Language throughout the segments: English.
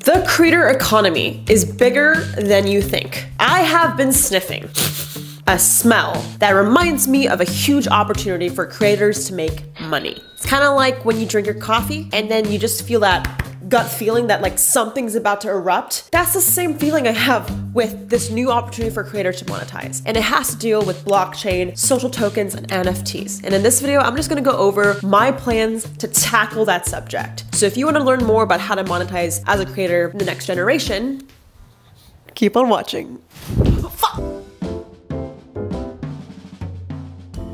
The creator economy is bigger than you think. I have been sniffing a smell that reminds me of a huge opportunity for creators to make money. It's kind of like when you drink your coffee and then you just feel that gut feeling that like something's about to erupt. That's the same feeling I have with this new opportunity for creators to monetize. And it has to deal with blockchain, social tokens, and NFTs. And in this video, I'm just gonna go over my plans to tackle that subject. So if you wanna learn more about how to monetize as a creator in the next generation, keep on watching.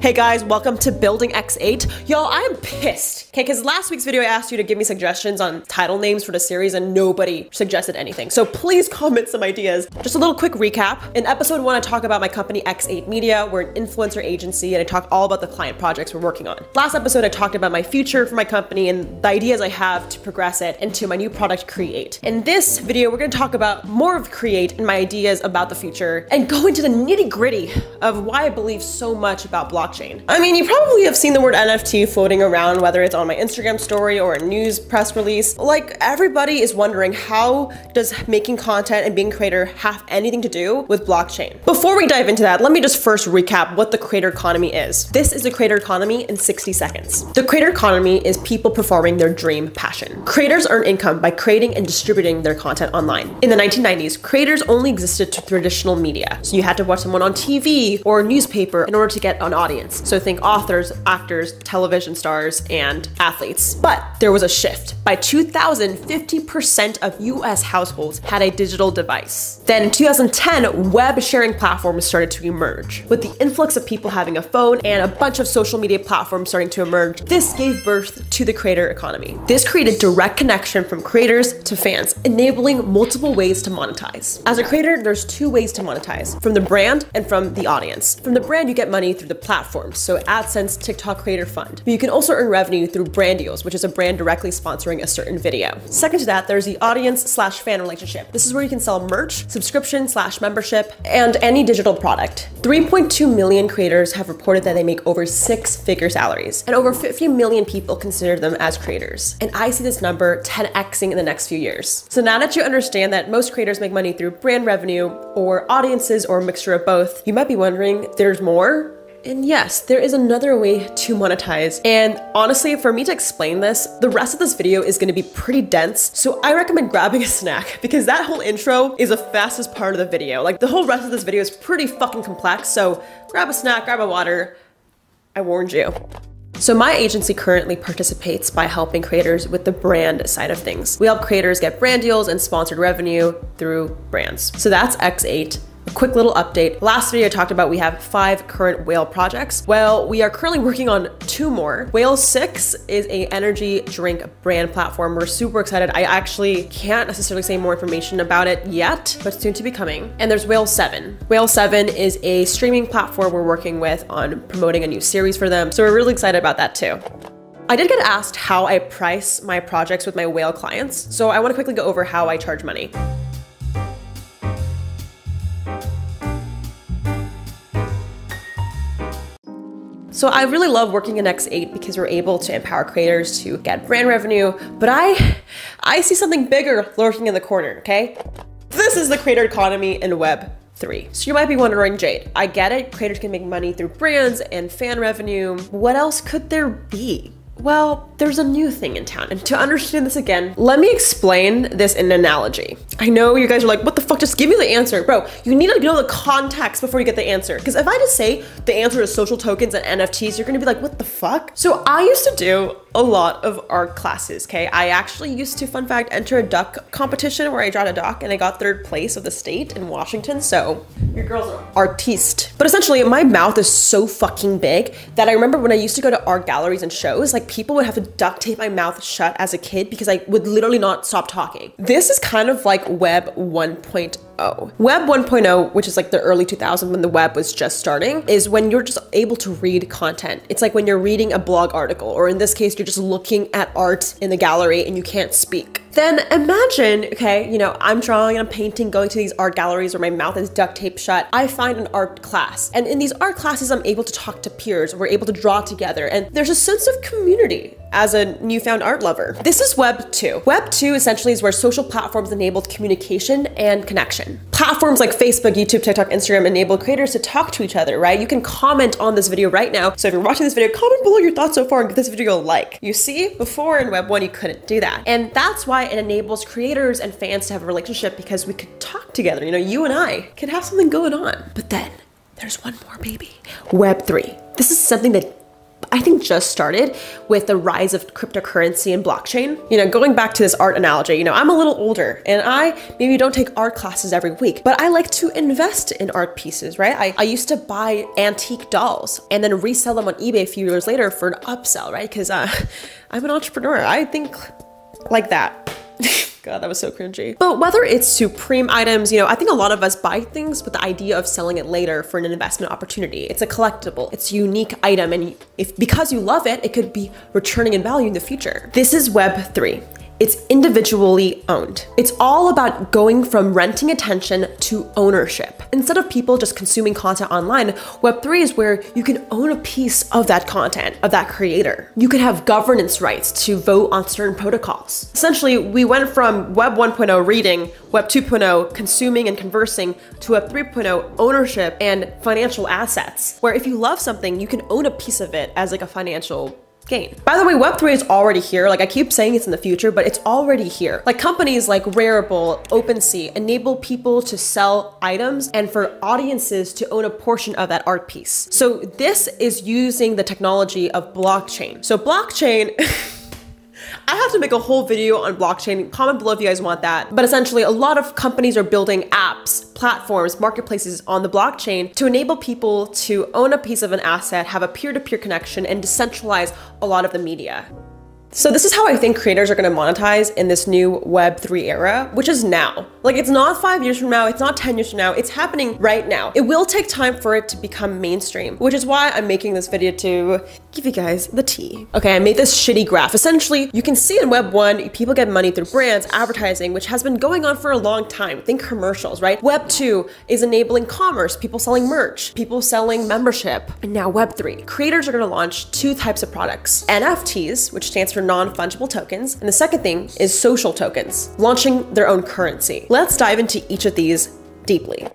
Hey guys, welcome to Building X8. Y'all, I am pissed, okay? Because last week's video I asked you to give me suggestions on title names for the series and nobody suggested anything. So please comment some ideas. Just a little quick recap. In episode 1, I talk about my company X8 Media. We're an influencer agency and I talk all about the client projects we're working on. Last episode, I talked about my future for my company and the ideas I have to progress it into my new product, Create. In this video, we're gonna talk about more of Create and my ideas about the future and go into the nitty-gritty of why I believe so much about blockchain. I mean, you probably have seen the word NFT floating around, whether it's on my Instagram story or a news press release. Like, everybody is wondering, how does making content and being a creator have anything to do with blockchain? Before we dive into that, let me just first recap what the creator economy is. This is the creator economy in 60 seconds. The creator economy is people performing their dream passion. Creators earn income by creating and distributing their content online. In the 1990s, creators only existed to traditional media. So you had to watch someone on TV or a newspaper in order to get an audience. So think authors, actors, television stars, and athletes. But there was a shift. By 2000, 50% of US households had a digital device. Then in 2010, web sharing platforms started to emerge. With the influx of people having a phone and a bunch of social media platforms starting to emerge, this gave birth to the creator economy. This created direct connection from creators to fans, enabling multiple ways to monetize. As a creator, there's two ways to monetize, from the brand and from the audience. From the brand, you get money through the platform. So AdSense, TikTok Creator Fund. But you can also earn revenue through brand deals, which is a brand directly sponsoring a certain video. Second to that, there's the audience/fan relationship. This is where you can sell merch, subscription/membership, and any digital product. 3.2 million creators have reported that they make over 6-figure salaries, and over 50 million people consider them as creators. And I see this number 10xing in the next few years. So now that you understand that most creators make money through brand revenue or audiences or a mixture of both, you might be wondering, there's more? And yes, there is another way to monetize. And honestly, for me to explain this, the rest of this video is gonna be pretty dense. So I recommend grabbing a snack because that whole intro is the fastest part of the video. Like, the whole rest of this video is pretty fucking complex. So grab a snack, grab a water. I warned you. So my agency currently participates by helping creators with the brand side of things. We help creators get brand deals and sponsored revenue through brands. So that's X8. A quick little update. Last video I talked about we have 5 current whale projects. Well, we are currently working on 2 more. Whale 6 is a energy drink brand platform. We're super excited. I actually can't necessarily say more information about it yet, but soon to be coming. And there's Whale 7. Whale 7 is a streaming platform we're working with on promoting a new series for them. So we're really excited about that too. I did get asked how I price my projects with my whale clients. So I want to quickly go over how I charge money. So I really love working in X8 because we're able to empower creators to get brand revenue, but I see something bigger lurking in the corner, okay? This is the creator economy in Web 3. So you might be wondering, Jade, I get it, creators can make money through brands and fan revenue. What else could there be? Well, there's a new thing in town. And to understand this again, let me explain this in an analogy. I know you guys are like, what the fuck, just give me the answer. Bro, you need to know the context before you get the answer. Because if I just say the answer is social tokens and NFTs, you're gonna be like, what the fuck? So I used to do a lot of art classes, okay? I actually used to, fun fact, enter a duck competition where I draw a duck and I got 3rd place of the state in Washington. So your girl's an artiste. But essentially my mouth is so fucking big that I remember when I used to go to art galleries and shows, like people would have to duct tape my mouth shut as a kid because I would literally not stop talking. This is kind of like Web 1.0. Web 1.0, which is like the early 2000s when the web was just starting, is when you're just able to read content. It's like when you're reading a blog article, or in this case, you're just looking at art in the gallery and you can't speak. Then imagine, okay, you know, I'm drawing and I'm painting, going to these art galleries where my mouth is duct taped shut. I find an art class. And in these art classes, I'm able to talk to peers. We're able to draw together. And there's a sense of community as a newfound art lover. This is Web 2. Web 2 essentially is where social platforms enabled communication and connection. Platforms like Facebook, YouTube, TikTok, Instagram enable creators to talk to each other, right? You can comment on this video right now. So if you're watching this video, comment below your thoughts so far and give this video a like. You see, before in Web 1, you couldn't do that. And that's why it enables creators and fans to have a relationship, because we could talk together. You know, you and I could have something going on. But then there's one more baby. Web 3. This is something that I think just started with the rise of cryptocurrency and blockchain. You know, going back to this art analogy, you know, I'm a little older and I maybe don't take art classes every week, but I like to invest in art pieces, right? I used to buy antique dolls and then resell them on eBay a few years later for an upsell, right? Because I'm an entrepreneur. I think like that. God, that was so cringy. But whether it's supreme items, you know, I think a lot of us buy things with the idea of selling it later for an investment opportunity. It's a collectible, it's a unique item, and because you love it, it could be returning in value in the future. This is Web 3. It's individually owned. It's all about going from renting attention to ownership. Instead of people just consuming content online, Web3 is where you can own a piece of that content, of that creator. You can have governance rights to vote on certain protocols. Essentially, we went from Web 1.0 reading, Web 2.0 consuming and conversing, to Web 3.0 ownership and financial assets, where if you love something, you can own a piece of it as like a financial gain. By the way, Web3 is already here. Like I keep saying it's in the future, but it's already here. Like companies like Rarible, OpenSea enable people to sell items and for audiences to own a portion of that art piece. So this is using the technology of blockchain. So blockchain, I have to make a whole video on blockchain. Comment below if you guys want that. But essentially, a lot of companies are building apps, platforms, marketplaces on the blockchain to enable people to own a piece of an asset, have a peer-to-peer connection, and decentralize a lot of the media. So this is how I think creators are going to monetize in this new Web3 era, which is now. Like it's not 5 years from now, it's not 10 years from now, it's happening right now. It will take time for it to become mainstream, which is why I'm making this video to give you guys the tea. Okay, I made this shitty graph. Essentially, you can see in Web 1, people get money through brands, advertising, which has been going on for a long time. Think commercials, right? Web 2 is enabling commerce, people selling merch, people selling membership. And now Web 3, creators are going to launch 2 types of products. NFTs, which stands for non-fungible tokens, and the second thing is social tokens, launching their own currency. Let's dive into each of these deeply.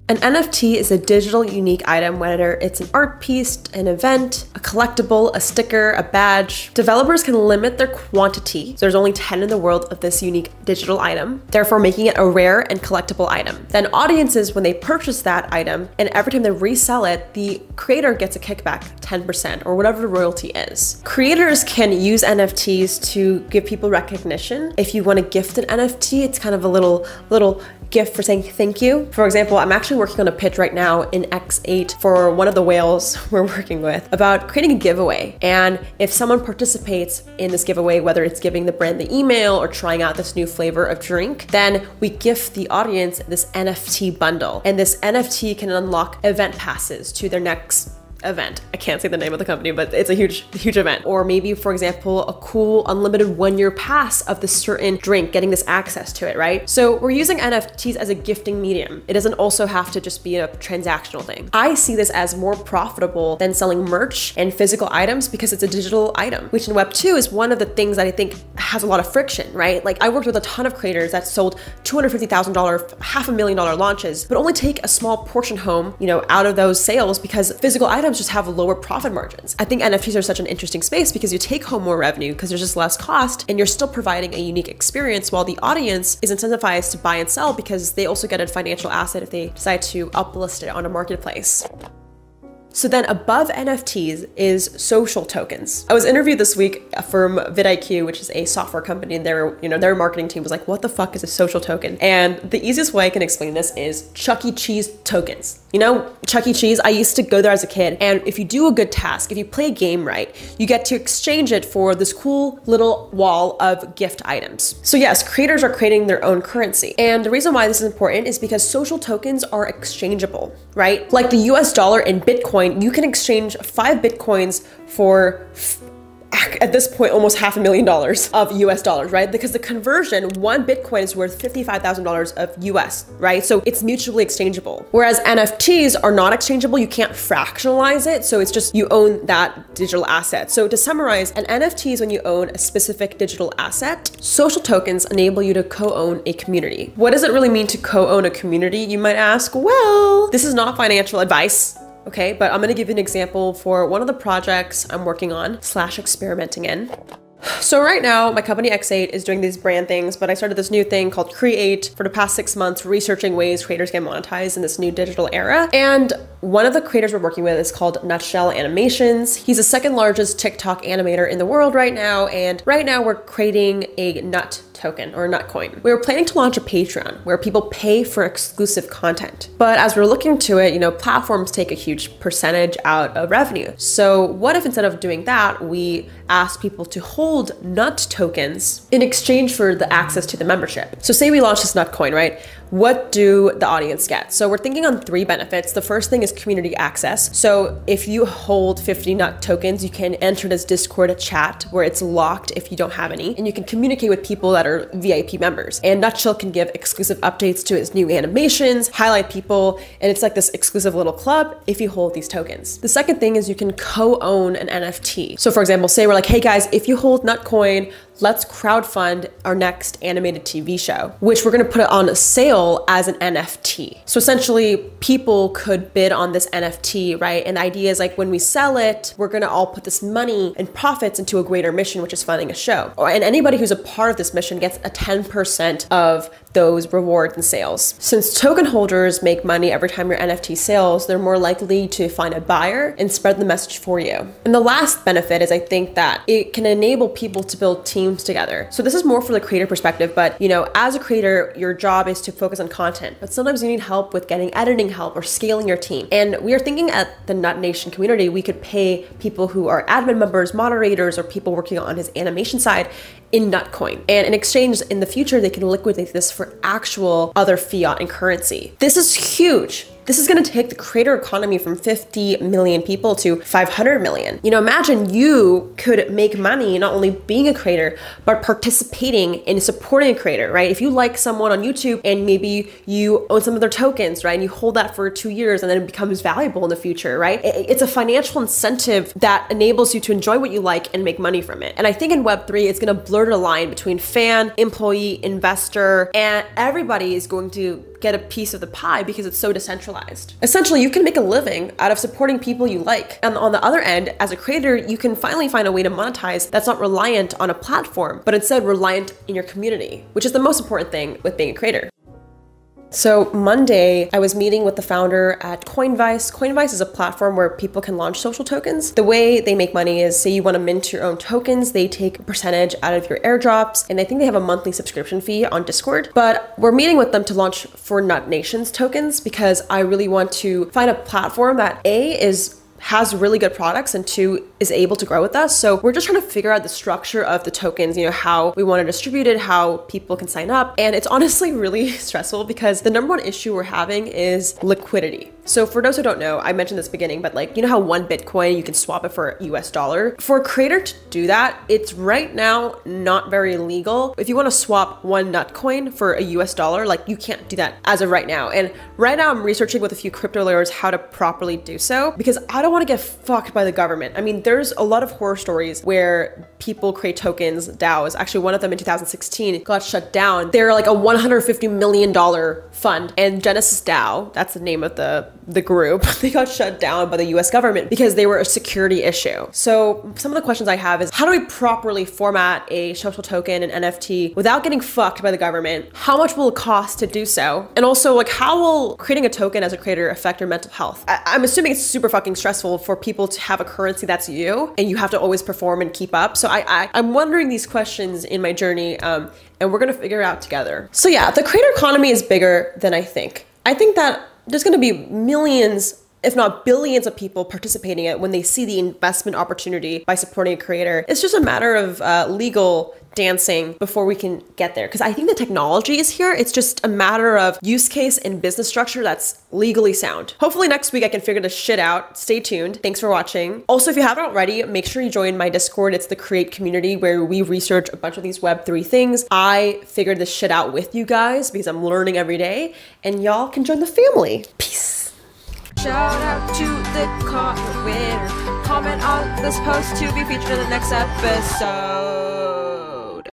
An NFT is a digital unique item, whether it's an art piece, an event, a collectible, a sticker, a badge. Developers can limit their quantity, so there's only 10 in the world of this unique digital item, therefore making it a rare and collectible item. Then audiences, when they purchase that item, and every time they resell it, the creator gets a kickback, 10%, or whatever the royalty is. Creators can use NFTs to give people recognition. If you want to gift an NFT, it's kind of a little gift for saying thank you. For example, I'm actually working on a pitch right now in X8 for one of the whales we're working with about creating a giveaway. And if someone participates in this giveaway, whether it's giving the brand the email or trying out this new flavor of drink, then we gift the audience this NFT bundle. And this NFT can unlock event passes to their next event. I can't say the name of the company, but it's a huge event. Or maybe, for example, a cool unlimited 1-year pass of this certain drink, getting this access to it, right? So we're using NFTs as a gifting medium. It doesn't also have to just be a transactional thing. I see this as more profitable than selling merch and physical items because it's a digital item, which in Web 2 is one of the things that I think has a lot of friction, right? Like I worked with a ton of creators that sold $250,000, $500,000 launches, but only take a small portion home, you know, out of those sales because physical items just have lower profit margins. I think NFTs are such an interesting space because you take home more revenue because there's just less cost and you're still providing a unique experience while the audience is incentivized to buy and sell because they also get a financial asset if they decide to uplist it on a marketplace. So then above NFTs is social tokens. I was interviewed this week from vidIQ, which is a software company, and their marketing team was like, what the fuck is a social token? And the easiest way I can explain this is Chuck E. Cheese tokens. You know, Chuck E. Cheese, I used to go there as a kid, and if you do a good task, if you play a game right, you get to exchange it for this cool little wall of gift items. So yes, creators are creating their own currency. And the reason why this is important is because social tokens are exchangeable, right? Like the US dollar and Bitcoin, you can exchange 5 Bitcoins for at this point almost $500,000 of US dollars, right? Because the conversion, one Bitcoin is worth $55,000 of US, right? So it's mutually exchangeable. Whereas NFTs are not exchangeable, you can't fractionalize it. So it's just you own that digital asset. So to summarize, an NFT is when you own a specific digital asset. Social tokens enable you to co-own a community. What does it really mean to co-own a community, you might ask? Well, this is not financial advice. Okay, but I'm gonna give you an example for one of the projects I'm working on / experimenting in. So right now, my company X8 is doing these brand things, but I started this new thing called Create for the past 6 months, researching ways creators can monetize in this new digital era. And one of the creators we're working with is called Nutshell Animations. He's the second largest TikTok animator in the world right now. And right now we're creating a nut token or Nutcoin. We were planning to launch a Patreon where people pay for exclusive content. But as we're looking to it, platforms take a huge percentage out of revenue. So what if instead of doing that, we ask people to hold Nut tokens in exchange for the access to the membership? So say we launch this Nutcoin, right? What do the audience get? So we're thinking on 3 benefits. The first thing is community access. So if you hold 50 Nut tokens, you can enter this Discord chat where it's locked if you don't have any, and you can communicate with people that are VIP members. And Nutshell can give exclusive updates to his new animations, highlight people, and it's like this exclusive little club if you hold these tokens. The second thing is you can co-own an NFT. So for example, say we're like, hey guys, if you hold Nutcoin, let's crowdfund our next animated TV show, which we're gonna put it on a sale as an NFT. So essentially people could bid on this NFT, right? And the idea is like when we sell it, we're gonna all put this money and profits into a greater mission, which is funding a show. And anybody who's a part of this mission gets a 10% of those rewards and sales. Since token holders make money every time your NFT sells, they're more likely to find a buyer and spread the message for you. And the last benefit is I think that it can enable people to build teams together. So this is more for the creator perspective, but as a creator, your job is to focus on content, but sometimes you need help with getting editing help or scaling your team. And we are thinking at the Nut Nation community, we could pay people who are admin members, moderators, or people working on his animation side in Nutcoin. And in exchange, in the future, they can liquidate this for actual other fiat and currency. This is huge. This is gonna take the creator economy from 50 million people to 500 million. Imagine you could make money not only being a creator, but participating in supporting a creator, right? If you like someone on YouTube and maybe you own some of their tokens, right? And you hold that for 2 years and then it becomes valuable in the future, right? It's a financial incentive that enables you to enjoy what you like and make money from it. And I think in Web3, it's gonna blur the line between fan, employee, investor, and everybody is going to get a piece of the pie because it's so decentralized. Essentially, you can make a living out of supporting people you like. And on the other end, as a creator, you can finally find a way to monetize that's not reliant on a platform, but instead reliant in your community, which is the most important thing with being a creator. So Monday, I was meeting with the founder at Coinvice. Coinvice is a platform where people can launch social tokens. The way they make money is, say you want to mint your own tokens, they take a percentage out of your airdrops, and I think they have a monthly subscription fee on Discord. But we're meeting with them to launch for Nut Nation's tokens because I really want to find a platform that has really good products and 2 is able to grow with us. So we're just trying to figure out the structure of the tokens, how we want to distribute it, how people can sign up. And it's honestly really stressful because the number 1 issue we're having is liquidity. So for those who don't know, I mentioned this beginning, but how 1 Bitcoin, you can swap it for US dollar. For a creator to do that, it's right now not very legal. If you want to swap 1 Nutcoin for a US dollar, you can't do that as of right now. And right now I'm researching with a few crypto lawyers how to properly do so because I don't want to get fucked by the government. I mean, there's a lot of horror stories where people create tokens, DAOs. Actually, one of them in 2016 got shut down. They're like a $150 million fund, and Genesis DAO, that's the name of the group, they got shut down by the US government because they were a security issue. So some of the questions I have is, how do we properly format a social token and NFT without getting fucked by the government? How much will it cost to do so? And also, how will creating a token as a creator affect your mental health? I'm assuming it's super fucking stressful for people to have a currency that's you and you have to always perform and keep up. So I'm wondering these questions in my journey, and we're gonna figure it out together. So yeah, the creator economy is bigger than I think. I think that there's gonna be millions if not billions of people participating in it when they see the investment opportunity by supporting a creator. It's just a matter of legal dancing before we can get there. Because I think the technology is here. It's just a matter of use case and business structure that's legally sound. Hopefully next week I can figure this shit out. Stay tuned. Thanks for watching. Also, if you haven't already, make sure you join my Discord. It's the Create community where we research a bunch of these Web3 things. I figured this shit out with you guys because I'm learning every day, and y'all can join the family. Peace. Shout out to the winner. Comment on this post to be featured in the next episode.